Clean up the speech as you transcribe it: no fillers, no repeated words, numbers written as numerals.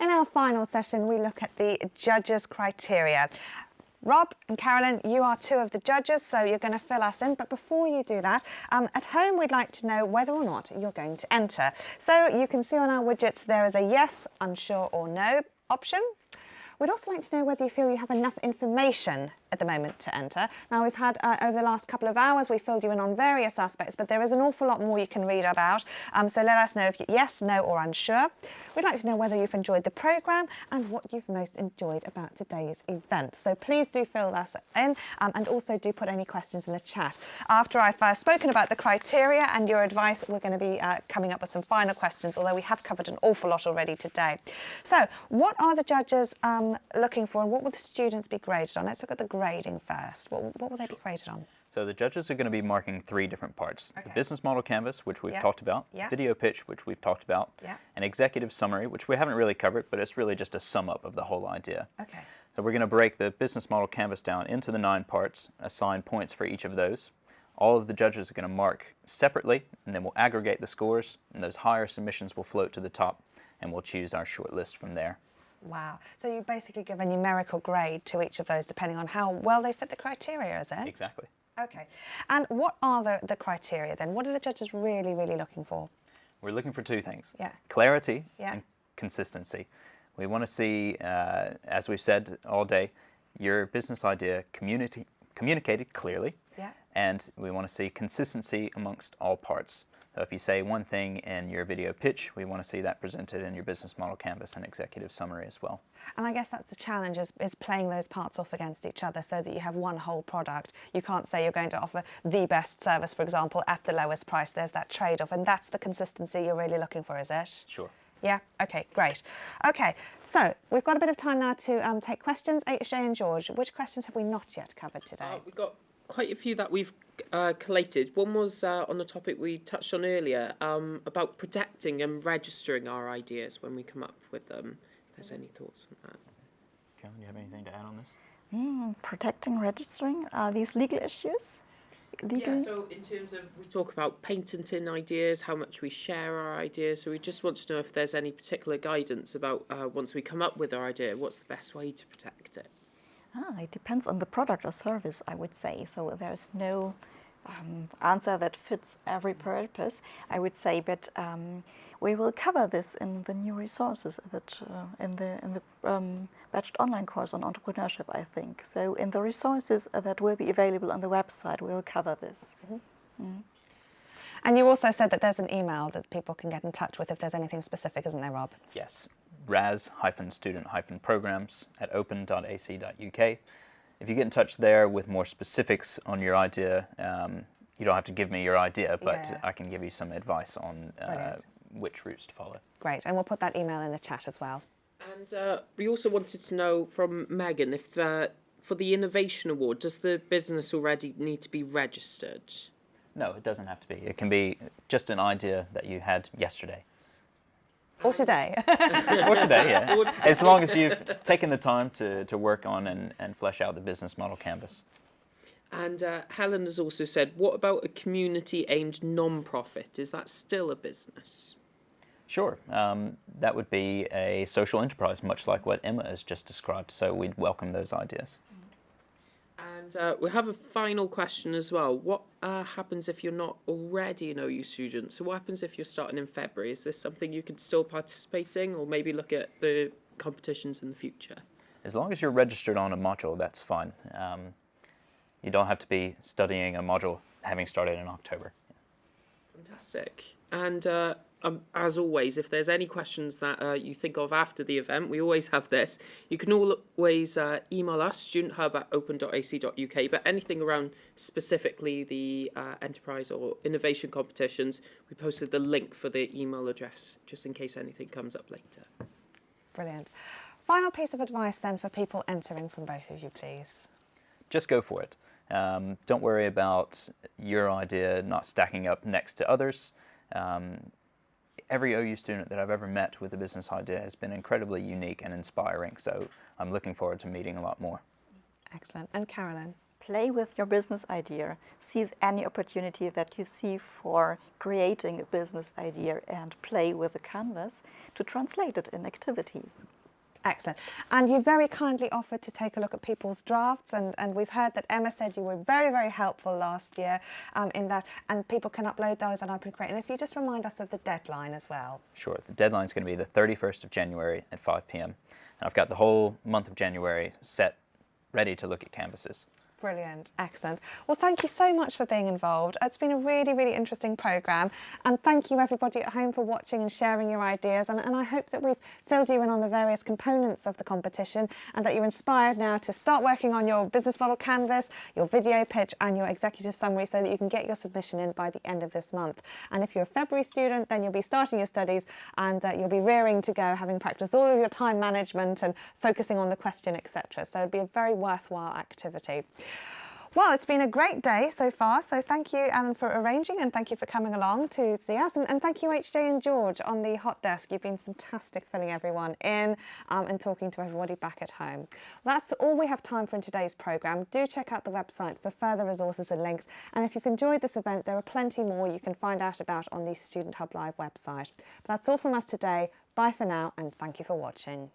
In our final session, we look at the judges' criteria. Rob and Carolyn, you are two of the judges, so you're going to fill us in. But before you do that, at home, we'd like to know whether or not you're going to enter. So you can see on our widgets there is a yes, unsure or no option. We'd also like to know whether you feel you have enough information at the moment to enter. Now, we've had, over the last couple of hours, we filled you in on various aspects, but there is an awful lot more you can read about. So let us know if you're yes, no or unsure. We'd like to know whether you've enjoyed the programme and what you've most enjoyed about today's event. So please do fill us in and also do put any questions in the chat. After I've spoken about the criteria and your advice, we're going to be coming up with some final questions, although we have covered an awful lot already today. So what are the judges looking for and what will the students be graded on? Let's look at the grading first. What will they be graded on? So the judges are going to be marking 3 different parts. Okay. The business model canvas, which we've talked about, video pitch, which we've talked about, an executive summary, which we haven't really covered, but it's really just a sum up of the whole idea. Okay. So we're going to break the business model canvas down into the 9 parts, assign points for each of those. All of the judges are going to mark separately, and then we'll aggregate the scores, and those higher submissions will float to the top, and we'll choose our shortlist from there. Wow. So you basically give a numerical grade to each of those depending on how well they fit the criteria, is it? Exactly. Okay. And what are the criteria then? What are the judges really, really looking for? We're looking for 2 things. Yeah. Clarity and consistency. We want to see, as we've said all day, your business idea communicated clearly. Yeah. And we want to see consistency amongst all parts. So if you say one thing in your video pitch, we want to see that presented in your business model canvas and executive summary as well. And I guess that's the challenge, is playing those parts off against each other so that you have one whole product. You can't say you're going to offer the best service, for example, at the lowest price. There's that trade-off, and that's the consistency you're really looking for, is it? Sure. Yeah? Okay, great. Okay, so we've got a bit of time now to take questions. HJ and George, which questions have we not yet covered today? We've got quite a few that we've collated. One was on the topic we touched on earlier, about protecting and registering our ideas when we come up with them. If there's any thoughts on that. Carolyn, do you have anything to add on this? Protecting, registering, are these legal issues? Yeah, so in terms of, we talk about patenting ideas, how much we share our ideas, so we just want to know if there's any particular guidance about once we come up with our idea, what's the best way to protect it? It depends on the product or service, I would say. So there's no answer that fits every purpose, I would say. But we will cover this in the new resources that in the batched online course on entrepreneurship, I think. So in the resources that will be available on the website, we will cover this. And you also said that there's an email that people can get in touch with if there's anything specific, isn't there, Rob? Yes. raz-student-programs@open.ac.uk. If you get in touch there with more specifics on your idea, you don't have to give me your idea, but I can give you some advice on which routes to follow. Great, and we'll put that email in the chat as well. And we also wanted to know from Megan if for the Innovation Award, does the business already need to be registered? No, it doesn't have to be. It can be just an idea that you had yesterday. Or today. Or today, yeah. As long as you've taken the time to work on and flesh out the business model canvas. And Helen has also said, what about a community-aimed non-profit? Is that still a business? Sure. That would be a social enterprise, much like what Emma has just described, so we'd welcome those ideas. And we have a final question as well. What happens if you're not already an OU student? So what happens if you're starting in February? Is this something you could still participate in, or maybe look at the competitions in the future? As long as you're registered on a module, that's fine. You don't have to be studying a module having started in October. Fantastic. And as always, if there's any questions that you think of after the event, we always have this. You can always email us, studenthub@open.ac.uk, but anything around specifically the enterprise or innovation competitions, we posted the link for the email address, just in case anything comes up later. Brilliant. Final piece of advice then for people entering from both of you, please. Just go for it. Don't worry about your idea not stacking up next to others. Every OU student that I've ever met with a business idea has been incredibly unique and inspiring, so I'm looking forward to meeting a lot more. Excellent. And Carolyn? play with your business idea, seize any opportunity that you see for creating a business idea and play with the canvas to translate it in activities. Excellent. And you very kindly offered to take a look at people's drafts, and we've heard that Emma said you were very, very helpful last year in that, and people can upload those on Open Create. And if you just remind us of the deadline as well. Sure. The deadline is going to be the 31st of January at 5 p.m. And I've got the whole month of January set, ready to look at canvases. Brilliant. Excellent. Well, thank you so much for being involved. It's been a really, really interesting programme. And thank you, everybody at home, for watching and sharing your ideas. And I hope that we've filled you in on the various components of the competition and that you're inspired now to start working on your business model canvas, your video pitch and your executive summary so that you can get your submission in by the end of this month. And if you're a February student, then you'll be starting your studies and you'll be rearing to go, having practiced all of your time management and focusing on the question, etc. So it'll be a very worthwhile activity. Well, it's been a great day so far, so thank you, Alan, for arranging, and thank you for coming along to see us, and thank you, HJ and George, on the hot desk. You've been fantastic filling everyone in and talking to everybody back at home. Well, that's all we have time for in today's programme. Do check out the website for further resources and links, and if you've enjoyed this event, there are plenty more you can find out about on the Student Hub Live website. But that's all from us today. Bye for now, and thank you for watching.